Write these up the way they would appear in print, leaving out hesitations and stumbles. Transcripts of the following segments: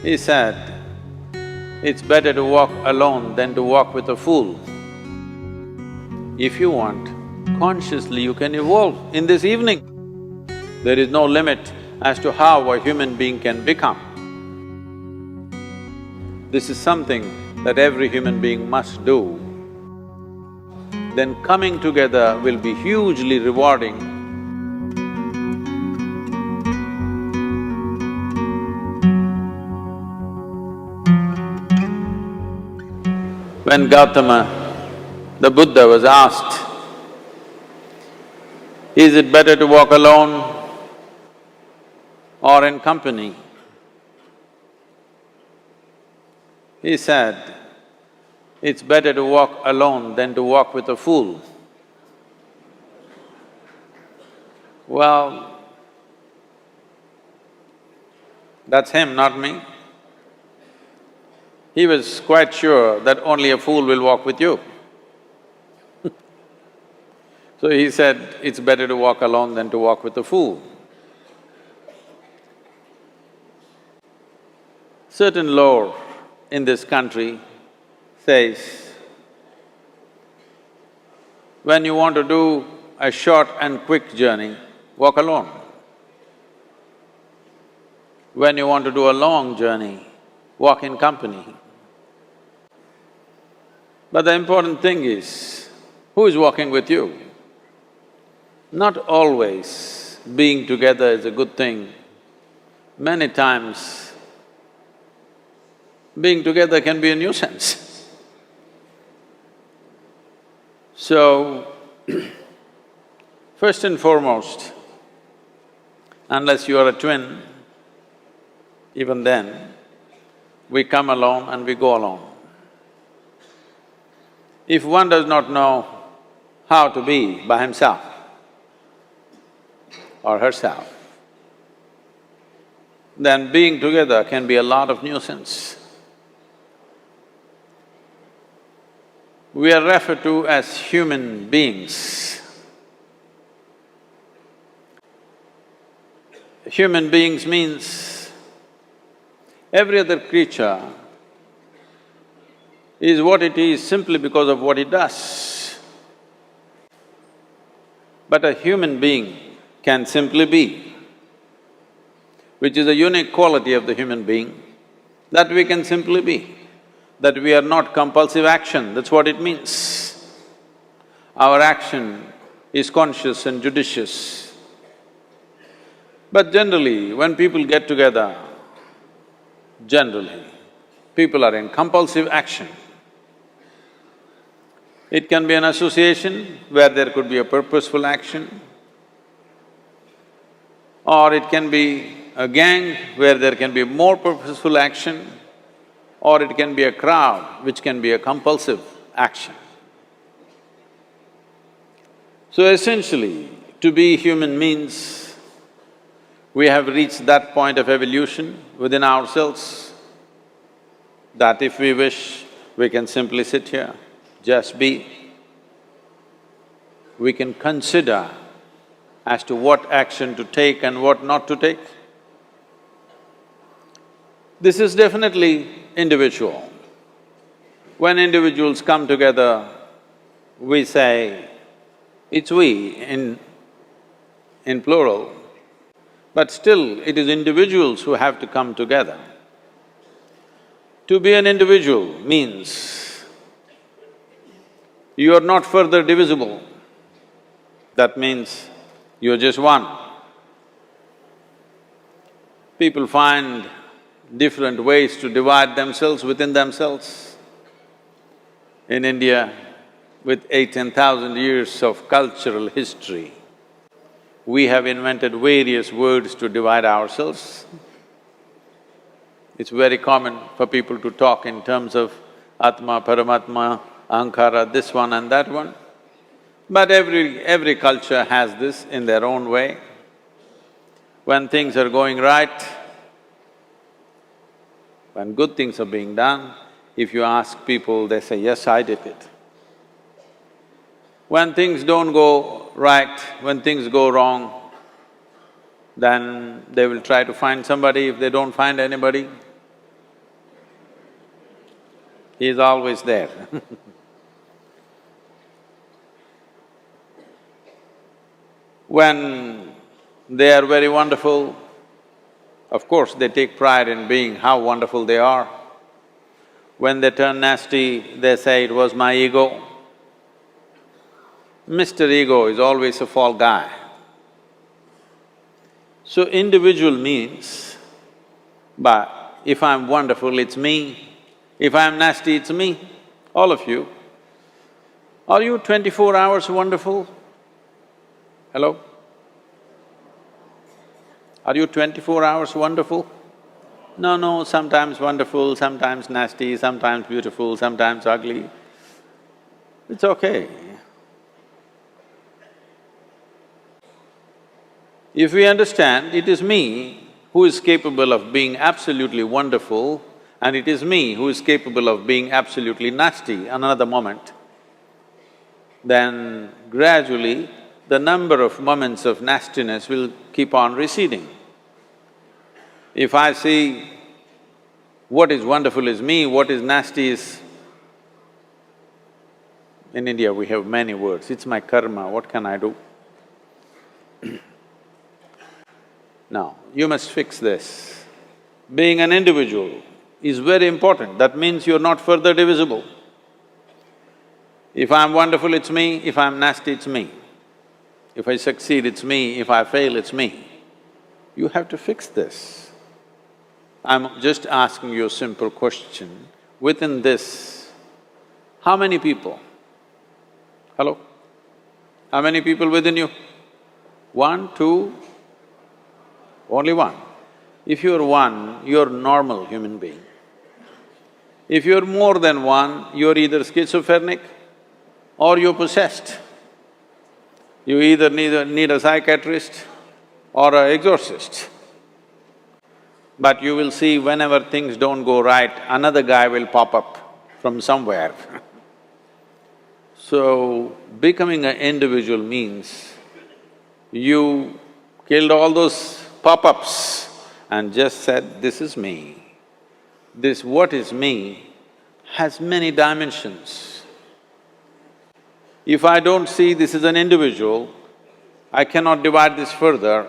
He said, it's better to walk alone than to walk with a fool. If you want, consciously you can evolve in this evening. There is no limit as to how a human being can become. This is something that every human being must do. Then coming together will be hugely rewarding. When Gautama, the Buddha, was asked, is it better to walk alone or in company? He said, it's better to walk alone than to walk with a fool. Well, that's him, not me. He was quite sure that only a fool will walk with you. So he said, it's better to walk alone than to walk with a fool. Certain lore in this country says, when you want to do a short and quick journey, walk alone. When you want to do a long journey, walk in company. But the important thing is, who is walking with you? Not always being together is a good thing. Many times, being together can be a nuisance. So, first and foremost, unless you are a twin, even then, we come alone and we go alone. If one does not know how to be by himself or herself, then being together can be a lot of nuisance. We are referred to as human beings. Human beings means every other creature is what it is simply because of what it does. But a human being can simply be, which is a unique quality of the human being, that we can simply be, that we are not compulsive action, that's what it means. Our action is conscious and judicious. But generally, when people get together, generally, people are in compulsive action. It can be an association where there could be a purposeful action, or it can be a gang where there can be more purposeful action, or it can be a crowd which can be a compulsive action. So essentially, to be human means we have reached that point of evolution within ourselves that if we wish, we can simply sit here, just be. We can consider as to what action to take and what not to take. This is definitely individual. When individuals come together, we say, it's we in plural, but still it is individuals who have to come together. To be an individual means you are not further divisible. That means you're just one. People find different ways to divide themselves within themselves. In India, with 18,000 years of cultural history, we have invented various words to divide ourselves. It's very common for people to talk in terms of Atma, Paramatma, Ahankara, this one and that one. But every culture has this in their own way. When things are going right, when good things are being done, if you ask people, they say, yes, I did it. When things don't go right, when things go wrong, then they will try to find somebody. If they don't find anybody, He is always there. When they are very wonderful, of course they take pride in being how wonderful they are. When they turn nasty, they say, "It was my ego." Mr. Ego is always a fall guy. So individual means, but if I'm wonderful, it's me. If I'm nasty, it's me, all of you. Are you 24 hours wonderful? Hello? Are you 24 hours wonderful? No, sometimes wonderful, sometimes nasty, sometimes beautiful, sometimes ugly. It's okay. If we understand it is me who is capable of being absolutely wonderful and it is me who is capable of being absolutely nasty another moment, then gradually the number of moments of nastiness will keep on receding. If I see what is wonderful is me, what is nasty is… In India we have many words, it's my karma, what can I do? Now, you must fix this. Being an individual is very important, that means you're not further divisible. If I'm wonderful, it's me, if I'm nasty, it's me. If I succeed, it's me, if I fail, it's me. You have to fix this. I'm just asking you a simple question. Within this, how many people? Hello? How many people within you? One, two? Only one. If you're one, you're normal human being. If you're more than one, you're either schizophrenic or you're possessed. You either need a psychiatrist or an exorcist. But you will see whenever things don't go right, another guy will pop up from somewhere. So, becoming an individual means you killed all those pop-ups and just said, "This is me." This what is me has many dimensions. If I don't see this is an individual, I cannot divide this further,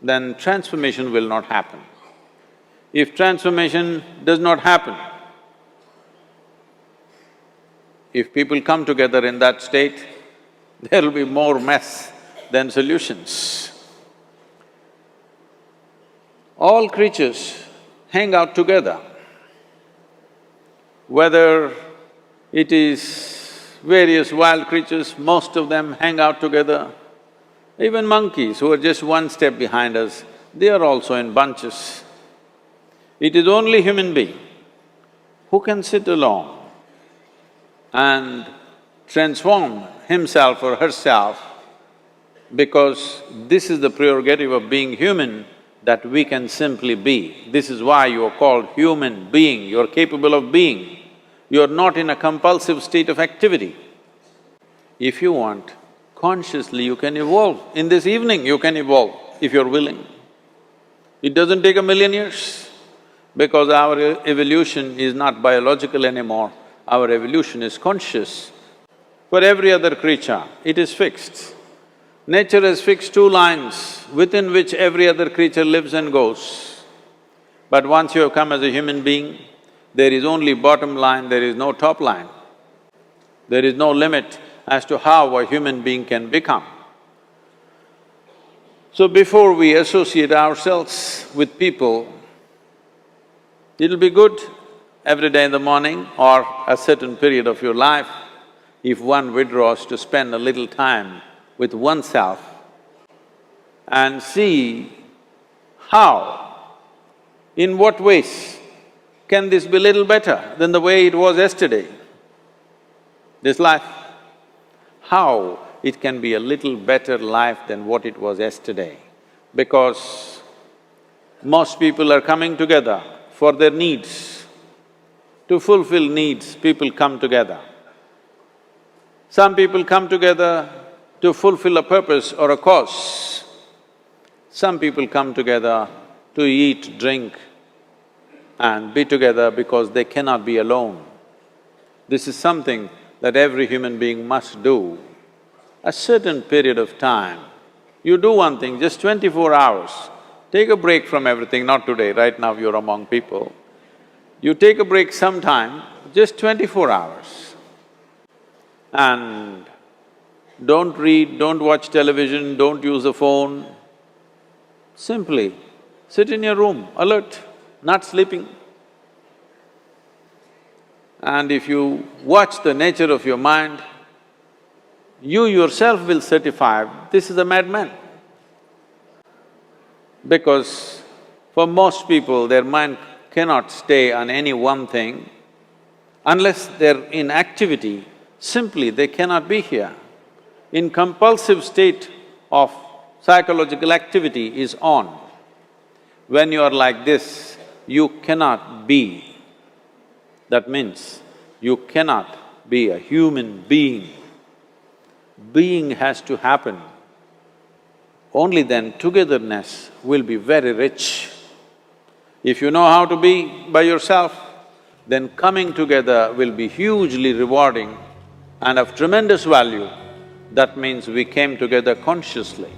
then transformation will not happen. If transformation does not happen, if people come together in that state, there will be more mess than solutions. All creatures hang out together. Whether it is various wild creatures, most of them hang out together. Even monkeys who are just one step behind us, they are also in bunches. It is only human being who can sit alone and transform himself or herself, because this is the prerogative of being human, that we can simply be. This is why you are called human being, you are capable of being. You are not in a compulsive state of activity. If you want, consciously you can evolve. In this evening you can evolve, if you're willing. It doesn't take 1,000,000 years, because our evolution is not biological anymore, our evolution is conscious. For every other creature, it is fixed. Nature has fixed two lines within which every other creature lives and goes. But once you have come as a human being, there is only bottom line, there is no top line. There is no limit as to how a human being can become. So before we associate ourselves with people, it'll be good every day in the morning or a certain period of your life, if one withdraws to spend a little time with oneself and see how, in what ways can this be little better than the way it was yesterday, this life? How it can be a little better life than what it was yesterday? Because most people are coming together for their needs. To fulfill needs, people come together. Some people come together to fulfill a purpose or a cause. Some people come together to eat, drink and be together because they cannot be alone. This is something that every human being must do. A certain period of time, you do one thing, just 24 hours, take a break from everything, not today, right now you're among people. You take a break sometime, just 24 hours. And don't read, don't watch television, don't use the phone. Simply sit in your room, alert, not sleeping. And if you watch the nature of your mind, you yourself will certify, this is a madman. Because for most people, their mind cannot stay on any one thing. Unless they're in activity, simply they cannot be here. In compulsive state of psychological activity is on. When you are like this, you cannot be. That means you cannot be a human being. Being has to happen. Only then togetherness will be very rich. If you know how to be by yourself, then coming together will be hugely rewarding and of tremendous value. That means we came together consciously.